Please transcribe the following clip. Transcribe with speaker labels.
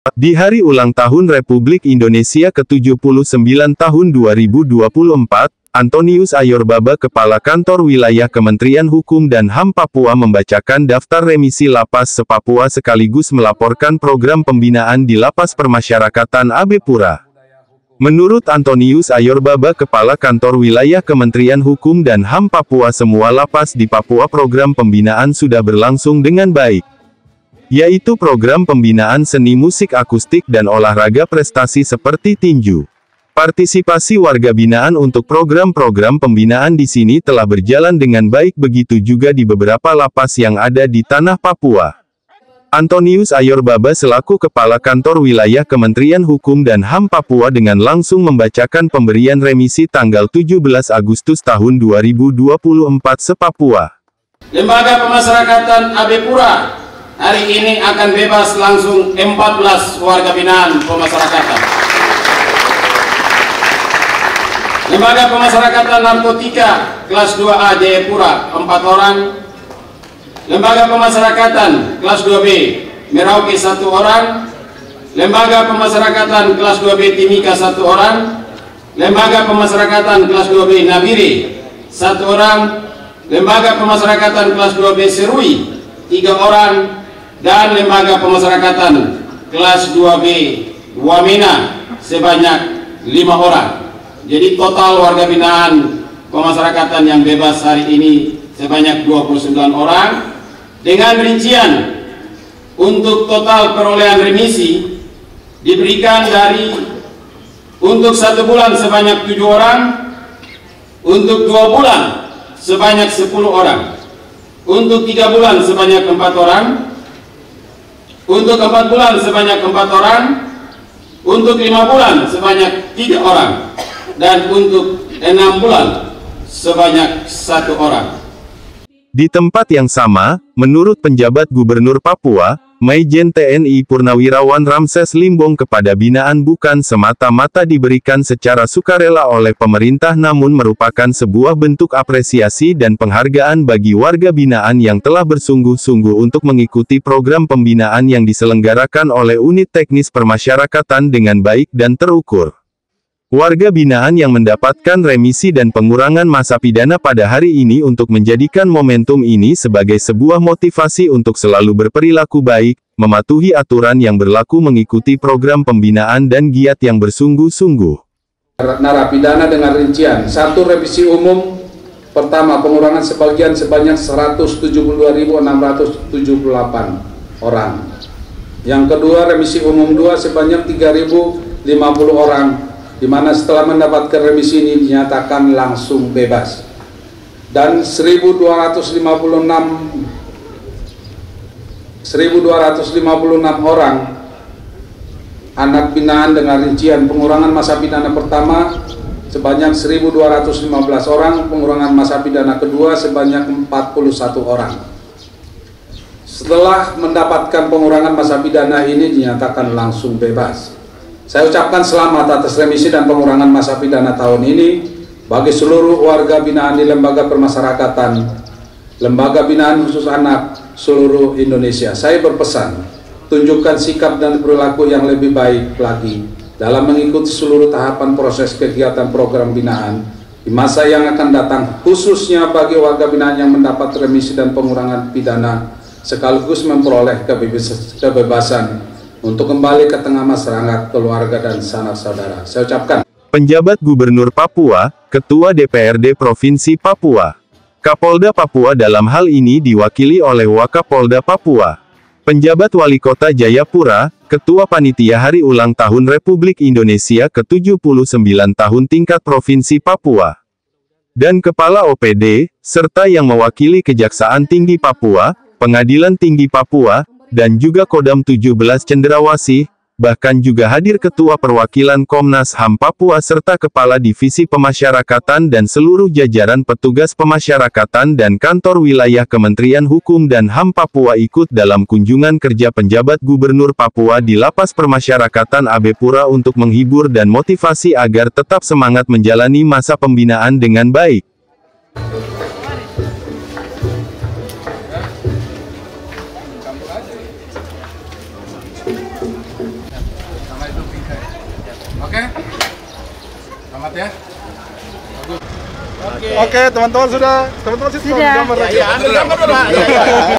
Speaker 1: Di hari ulang tahun Republik Indonesia ke-79 tahun 2024, Antonius Ayorbaba Kepala Kantor Wilayah Kementerian Hukum dan HAM Papua membacakan daftar remisi lapas se-Papua sekaligus melaporkan program pembinaan di Lapas Permasyarakatan AB Pura. Menurut Antonius Ayorbaba Kepala Kantor Wilayah Kementerian Hukum dan HAM Papua, semua lapas di Papua program pembinaan sudah berlangsung dengan baik, yaitu program pembinaan seni musik akustik dan olahraga prestasi seperti tinju. Partisipasi warga binaan untuk program-program pembinaan di sini telah berjalan dengan baik, begitu juga di beberapa lapas yang ada di tanah Papua. Antonius Ayorbaba selaku Kepala Kantor Wilayah Kementerian Hukum dan HAM Papua dengan langsung membacakan pemberian remisi tanggal 17 Agustus tahun 2024 se-Papua.
Speaker 2: Lembaga Pemasyarakatan AB Pura hari ini akan bebas langsung 14 warga binaan pemasyarakatan. Lembaga Pemasyarakatan Narkotika kelas 2A Jayapura 4 orang. Lembaga Pemasyarakatan kelas 2B Merauke 1 orang. Lembaga Pemasyarakatan kelas 2B Timika 1 orang. Lembaga Pemasyarakatan kelas 2B Nabire 1 orang. Lembaga Pemasyarakatan kelas 2B Serui 3 orang. Dan lembaga pemasyarakatan kelas 2B Wamena sebanyak 5 orang. Jadi total warga binaan pemasyarakatan yang bebas hari ini sebanyak 29 orang. Dengan rincian untuk total perolehan remisi diberikan dari untuk 1 bulan sebanyak 7 orang, untuk 2 bulan sebanyak 10 orang, untuk 3 bulan sebanyak 4 orang, untuk 4 bulan sebanyak 4 orang, untuk 5 bulan sebanyak 3 orang, dan untuk 6 bulan sebanyak 1 orang.
Speaker 1: Di tempat yang sama, menurut penjabat Gubernur Papua, Maijen TNI Purnawirawan Ramses Limbong, kepada binaan bukan semata-mata diberikan secara sukarela oleh pemerintah, namun merupakan sebuah bentuk apresiasi dan penghargaan bagi warga binaan yang telah bersungguh-sungguh untuk mengikuti program pembinaan yang diselenggarakan oleh Unit Teknis Permasyarakatan dengan baik dan terukur. Warga binaan yang mendapatkan remisi dan pengurangan masa pidana pada hari ini untuk menjadikan momentum ini sebagai sebuah motivasi untuk selalu berperilaku baik, mematuhi aturan yang berlaku, mengikuti program pembinaan dan giat yang bersungguh-sungguh.
Speaker 3: Narapidana dengan rincian: 1. Revisi umum pertama, pengurangan sebagian sebanyak 172.678 orang. Yang kedua, remisi umum 2 sebanyak 3.050 orang, di mana setelah mendapatkan remisi ini dinyatakan langsung bebas. Dan 1.256 orang anak binaan dengan rincian pengurangan masa pidana pertama sebanyak 1.215 orang, pengurangan masa pidana kedua sebanyak 41 orang. Setelah mendapatkan pengurangan masa pidana ini dinyatakan langsung bebas. Saya ucapkan selamat atas remisi dan pengurangan masa pidana tahun ini bagi seluruh warga binaan di Lembaga Permasyarakatan, Lembaga Binaan Khusus Anak seluruh Indonesia. Saya berpesan, tunjukkan sikap dan perilaku yang lebih baik lagi dalam mengikuti seluruh tahapan proses kegiatan program binaan di masa yang akan datang, khususnya bagi warga binaan yang mendapat remisi dan pengurangan pidana sekaligus memperoleh kebebasan untuk kembali ke tengah masyarakat, keluarga, dan sanak saudara. Saya ucapkan.
Speaker 1: Penjabat Gubernur Papua, Ketua DPRD Provinsi Papua, Kapolda Papua dalam hal ini diwakili oleh Wakapolda Papua, penjabat Wali Kota Jayapura, Ketua Panitia Hari Ulang Tahun Republik Indonesia ke-79 tahun tingkat Provinsi Papua, dan Kepala OPD, serta yang mewakili Kejaksaan Tinggi Papua, Pengadilan Tinggi Papua, dan juga Kodam 17 Cendrawasih. Bahkan juga hadir Ketua Perwakilan Komnas HAM Papua serta Kepala Divisi Pemasyarakatan dan seluruh jajaran petugas pemasyarakatan dan kantor wilayah Kementerian Hukum dan HAM Papua ikut dalam kunjungan kerja penjabat Gubernur Papua di Lapas Permasyarakatan AB Pura untuk menghibur dan motivasi agar tetap semangat menjalani masa pembinaan dengan baik.
Speaker 4: Oke? Selamat ya.
Speaker 5: Oke, teman-teman sudah. Teman-teman sih
Speaker 6: Sudah.
Speaker 5: gambar lagi.
Speaker 4: Ambil gambar dulu, Pak.